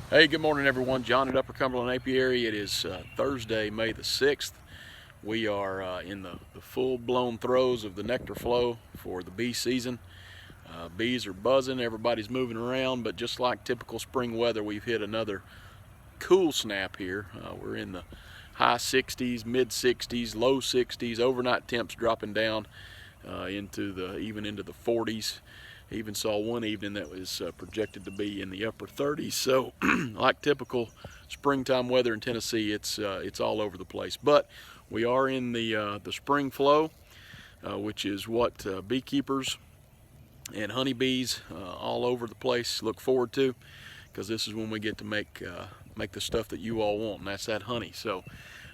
Hey, good morning everyone. John at Upper Cumberland Apiary. It is Thursday, May the 6th. We are in the full-blown throes of the nectar flow for the bee season. Bees are buzzing, everybody's moving around, but just like typical spring weather, we've hit another cool snap here. We're in the high 60s, mid 60s, low 60s, overnight temps dropping down even into the 40s. Even saw one evening that was projected to be in the upper 30s. So, like typical springtime weather in Tennessee, it's all over the place. But we are in the spring flow, which is what beekeepers and honeybees all over the place look forward to, because this is when we get to make the stuff that you all want, and that's that honey. So,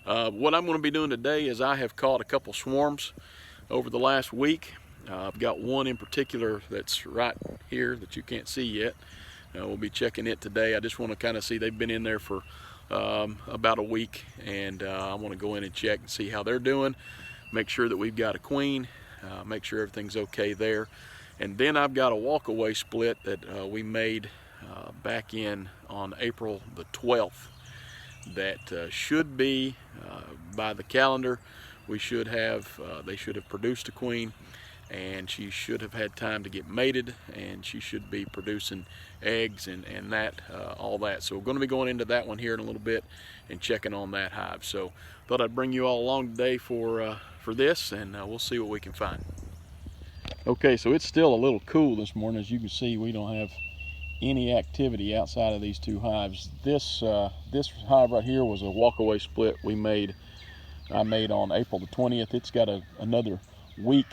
what I'm going to be doing today is I have caught a couple swarms over the last week. I've got one in particular that's right here that you can't see yet. We'll be checking it today. I just want to kind of see, they've been in there for about a week, and I want to go in and check and see how they're doing, make sure that we've got a queen, make sure everything's okay there. And then I've got a walk-away split that we made back in on April the 12th that should be, by the calendar, they should have produced a queen, and she should have had time to get mated, and she should be producing eggs and all that. So we're going to be going into that one here in a little bit and checking on that hive. So thought I'd bring you all along today for this, and we'll see what we can find. Okay, so it's still a little cool this morning. As you can see, we don't have any activity outside of these two hives. This hive right here was a walk-away split I made on April the 20th. It's got another week.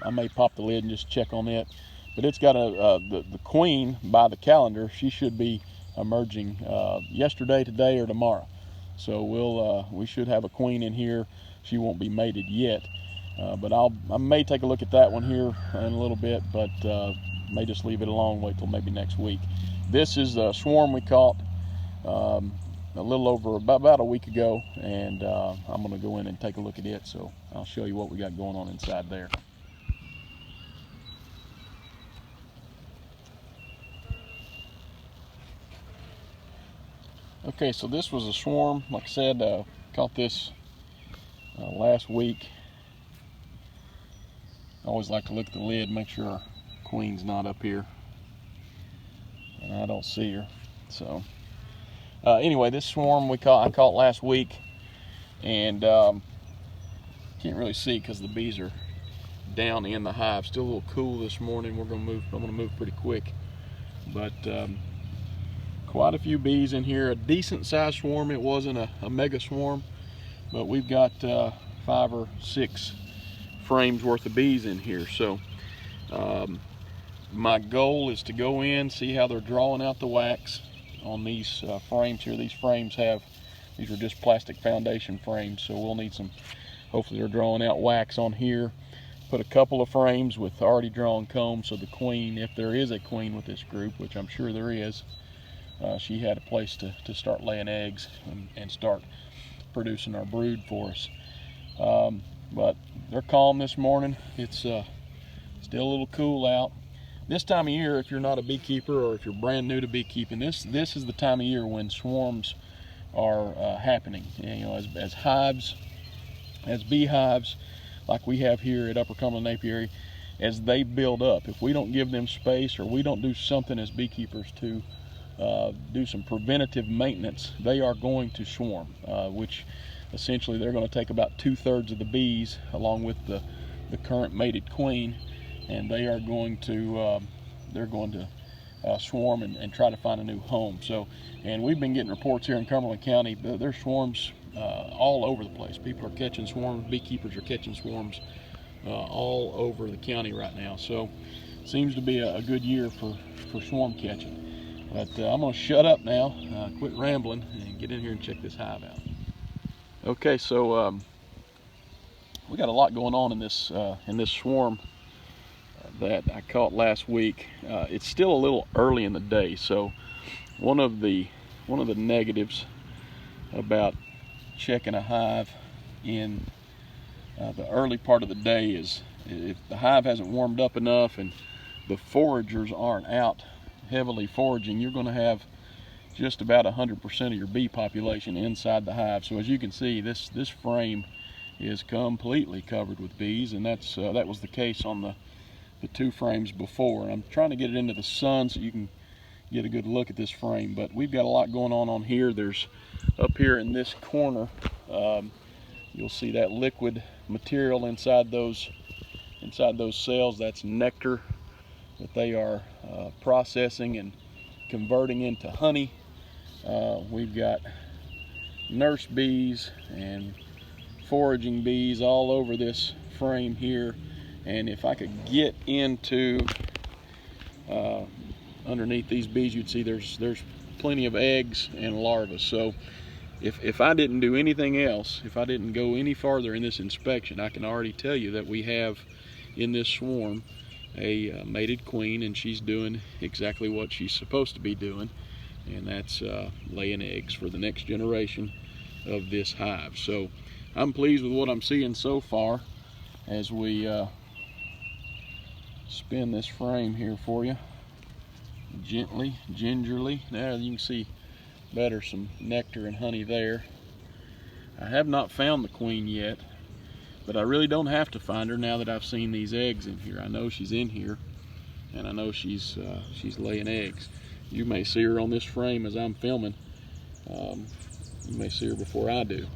I may pop the lid and just check on it, but it's got the queen by the calendar. She should be emerging yesterday, today, or tomorrow. So we should have a queen in here. She won't be mated yet, but I may take a look at that one here in a little bit, but may just leave it alone, wait till maybe next week. This is the swarm we caught a little over about a week ago, and I'm going to go in and take a look at it, so I'll show you what we got going on inside there. Okay, so this was a swarm, like I said, caught this last week. I always like to look at the lid, make sure our queen's not up here, and I don't see her. So anyway, this swarm I caught last week, and can't really see because the bees are down in the hive. Still a little cool this morning. I'm gonna move pretty quick, but quite a few bees in here. A decent sized swarm. It wasn't a mega swarm, but we've got 5 or 6 frames worth of bees in here. So my goal is to go in, see how they're drawing out the wax on these frames here. These are just plastic foundation frames, so we'll need some, hopefully they're drawing out wax on here. Put a couple of frames with already drawn combs, so the queen, if there is a queen with this group, which I'm sure there is, she had a place to start laying eggs and start producing our brood for us. But they're calm this morning. It's still a little cool out. This time of year, if you're not a beekeeper or if you're brand new to beekeeping, this is the time of year when swarms are happening. And, as beehives like we have here at Upper Cumberland Apiary, as they build up, if we don't give them space or we don't do something as beekeepers to do some preventative maintenance, they are going to swarm, which essentially they're going to take about 2/3 of the bees along with the current mated queen, and they are going to swarm and try to find a new home. So, and we've been getting reports here in Cumberland County, there's swarms all over the place. People are catching swarms, beekeepers are catching swarms all over the county right now. So seems to be a good year for swarm catching. But I'm going to shut up now, quit rambling, and get in here and check this hive out. Okay, so we got a lot going on in this swarm that I caught last week. It's still a little early in the day, so one of the negatives about checking a hive in the early part of the day is if the hive hasn't warmed up enough and the foragers aren't out heavily foraging, you're going to have just about 100% of your bee population inside the hive. So as you can see, this frame is completely covered with bees, and that was the case on the two frames before. And I'm trying to get it into the sun so you can get a good look at this frame, but we've got a lot going on here. There's up here in this corner, you'll see that liquid material inside those cells. That's nectar that they are processing and converting into honey. We've got nurse bees and foraging bees all over this frame here, and if I could get into underneath these bees, you'd see there's plenty of eggs and larvae. So if I didn't do anything else, if I didn't go any farther in this inspection, I can already tell you that we have in this swarm a mated queen, and she's doing exactly what she's supposed to be doing, and that's laying eggs for the next generation of this hive. So I'm pleased with what I'm seeing so far as we spin this frame here for you. Gently, gingerly. Now you can see better some nectar and honey there. I have not found the queen yet, but I really don't have to find her now that I've seen these eggs in here. I know she's in here, and I know she's laying eggs. You may see her on this frame as I'm filming. You may see her before I do.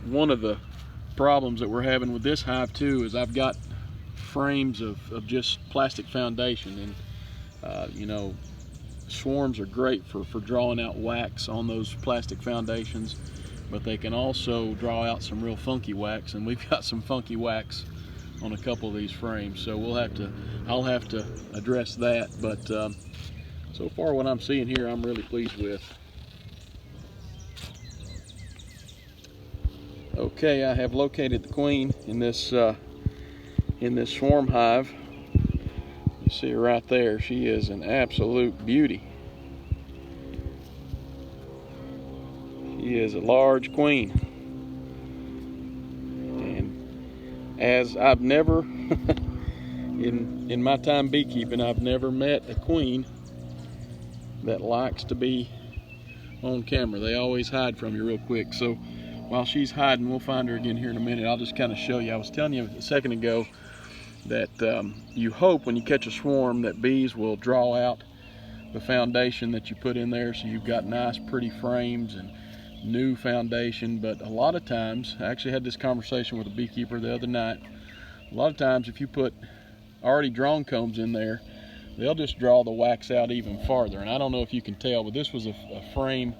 One of the problems that we're having with this hive too is I've got frames of just plastic foundation, and you know, swarms are great for drawing out wax on those plastic foundations, but they can also draw out some real funky wax, and we've got some funky wax on a couple of these frames, so I'll have to address that. But so far what I'm seeing here, I'm really pleased with. Okay, I have located the queen in this swarm hive. You see her right there. She is an absolute beauty. She is a large queen, and as I've never in my time beekeeping, I've never met a queen that likes to be on camera. They always hide from you real quick. So while she's hiding, we'll find her again here in a minute. I'll just kind of show you. I was telling you a second ago that you hope when you catch a swarm that bees will draw out the foundation that you put in there, so you've got nice pretty frames and new foundation. But a lot of times, I actually had this conversation with a beekeeper the other night, a lot of times if you put already drawn combs in there, they'll just draw the wax out even farther. And I don't know if you can tell, but this was a frame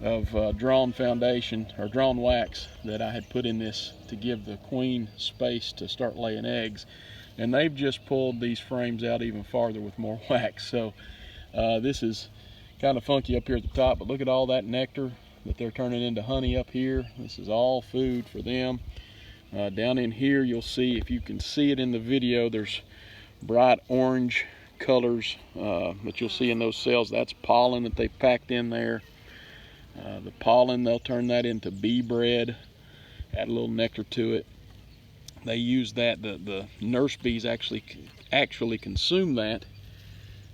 of drawn foundation or drawn wax that I had put in this to give the queen space to start laying eggs, and they've just pulled these frames out even farther with more wax. So this is kind of funky up here at the top, but look at all that nectar that they're turning into honey up here. This is all food for them. Down in here, you'll see, if you can see it in the video, there's bright orange colors that you'll see in those cells. That's pollen that they've packed in there. The pollen, they'll turn that into bee bread, add a little nectar to it. They use that, the nurse bees actually consume that,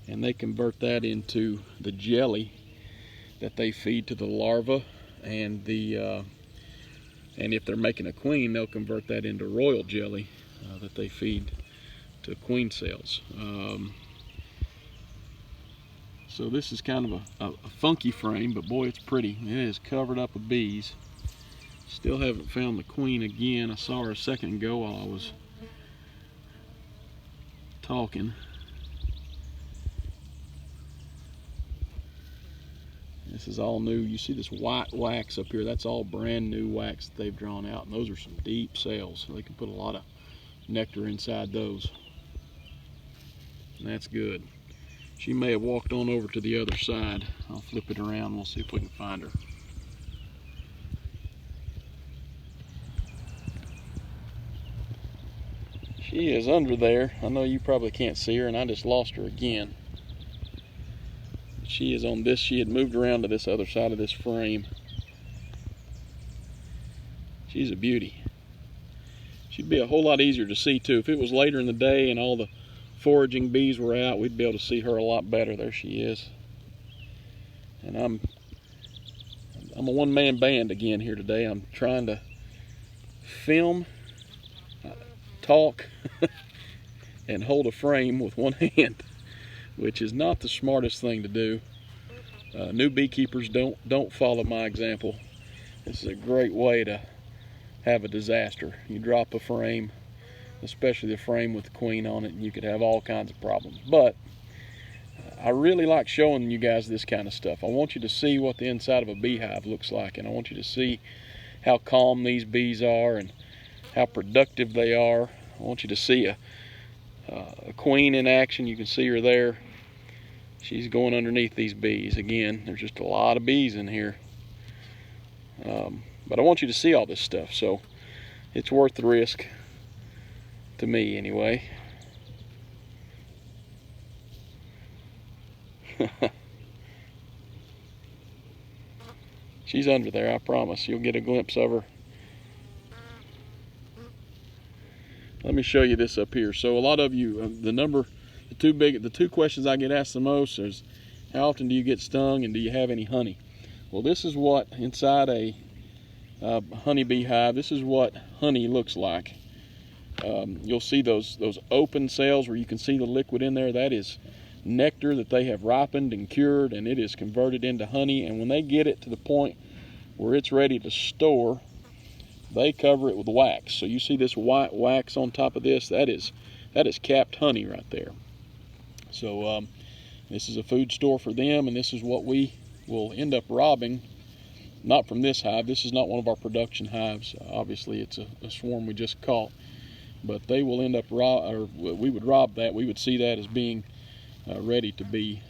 and they convert that into the jelly that they feed to the larvae, and and if they're making a queen, they'll convert that into royal jelly that they feed to queen cells. So this is kind of a funky frame, but boy, it's pretty. It is covered up with bees. Still haven't found the queen again. I saw her a second ago while I was talking. This is all new. You see this white wax up here? That's all brand new wax that they've drawn out, and those are some deep cells, so they can put a lot of nectar inside those. And that's good. She may have walked on over to the other side. I'll flip it around. We'll see if we can find her. She is under there. I know you probably can't see her, and I just lost her again. She is on this. She had moved around to this other side of this frame. She's a beauty. she'd be a whole lot easier to see too. If it was later in the day and all the foraging bees were out, we'd be able to see her a lot better. There she is. And I'm a one-man band again here today. I'm trying to film, talk, and hold a frame with one hand, which is not the smartest thing to do. New beekeepers don't follow my example. This is a great way to have a disaster. You drop a frame, especially the frame with the queen on it, and you could have all kinds of problems. But I really like showing you guys this kind of stuff. I want you to see what the inside of a beehive looks like, and I want you to see how calm these bees are and how productive they are. I want you to see a queen in action. You can see her there. She's going underneath these bees. Again, there's just a lot of bees in here. But I want you to see all this stuff, so it's worth the risk to me anyway. She's under there, I promise. You'll get a glimpse of her. Let me show you this up here. So a lot of you, the two questions I get asked the most is, how often do you get stung and do you have any honey? Well, this is what inside a honeybee hive, this is what honey looks like. You'll see those open cells where you can see the liquid in there. That is nectar that they have ripened and cured, and it is converted into honey. And when they get it to the point where it's ready to store, they cover it with wax. So you see this white wax on top of this, that is capped honey right there. So this is a food store for them, and this is what we will end up robbing. Not from this hive. This is not one of our production hives. Obviously it's a swarm we just caught, but they will end up we would rob that. We would see that as being ready to be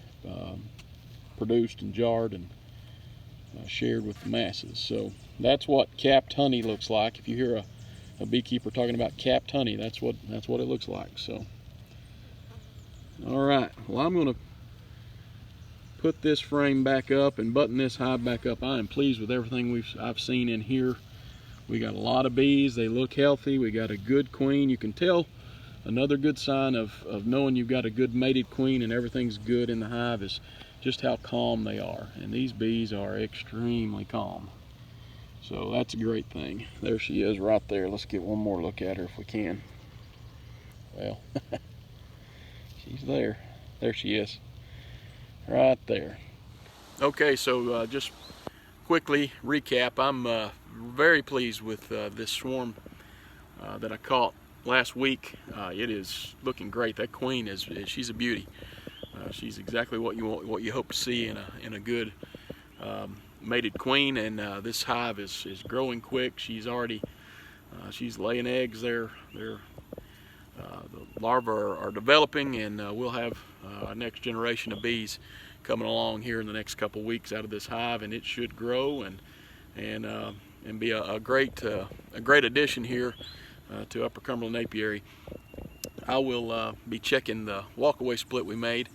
produced and jarred and shared with the masses. So that's what capped honey looks like. If you hear a beekeeper talking about capped honey, that's what it looks like. So all right, well, I'm going to put this frame back up and button this hive back up. I am pleased with everything I've seen in here. We got a lot of bees. They look healthy. We got a good queen. You can tell another good sign of knowing you've got a good mated queen and everything's good in the hive is just how calm they are. And these bees are extremely calm. So that's a great thing. There she is right there. Let's get one more look at her if we can. Well, she's there. There she is. Right there. Okay, so just quickly recap. I'm very pleased with this swarm that I caught last week. It is looking great. That queen she's a beauty. She's exactly what you hope to see in a good mated queen. And this hive is growing quick. She's already she's laying eggs there. The larvae are developing, and we'll have our next generation of bees coming along here in the next couple weeks out of this hive, and it should grow and be a great addition here to Upper Cumberland Apiary. I will be checking the walkaway split we made,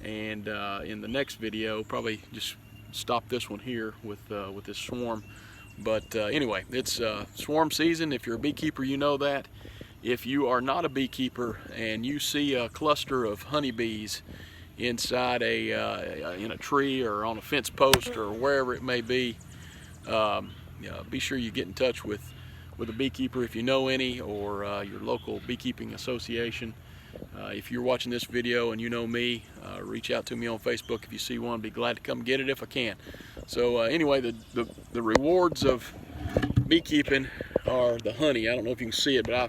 and in the next video probably just stop this one here with this swarm. But anyway, it's swarm season. If you're a beekeeper, you know that. If you are not a beekeeper and you see a cluster of honeybees inside in a tree or on a fence post or wherever it may be, be sure you get in touch with a beekeeper if you know any, or your local beekeeping association. If you're watching this video and you know me, reach out to me on Facebook if you see one. Be glad to come get it if I can. So anyway, the rewards of beekeeping are the honey. I don't know if you can see it, but I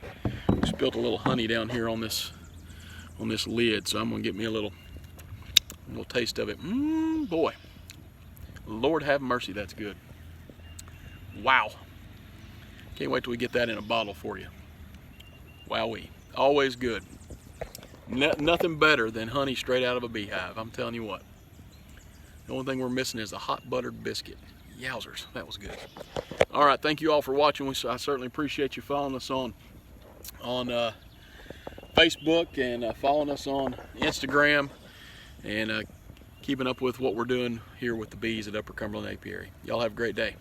spilled a little honey down here on this lid, so I'm gonna get me a little taste of it. Boy, Lord have mercy, that's good. Wow, can't wait till we get that in a bottle for you. Wowee, always good. Nothing better than honey straight out of a beehive, I'm telling you what. The only thing we're missing is a hot buttered biscuit. Yowzers, that was good. All right, thank you all for watching. I certainly appreciate you following us on Facebook and following us on Instagram, and keeping up with what we're doing here with the bees at Upper Cumberland Apiary. Y'all have a great day.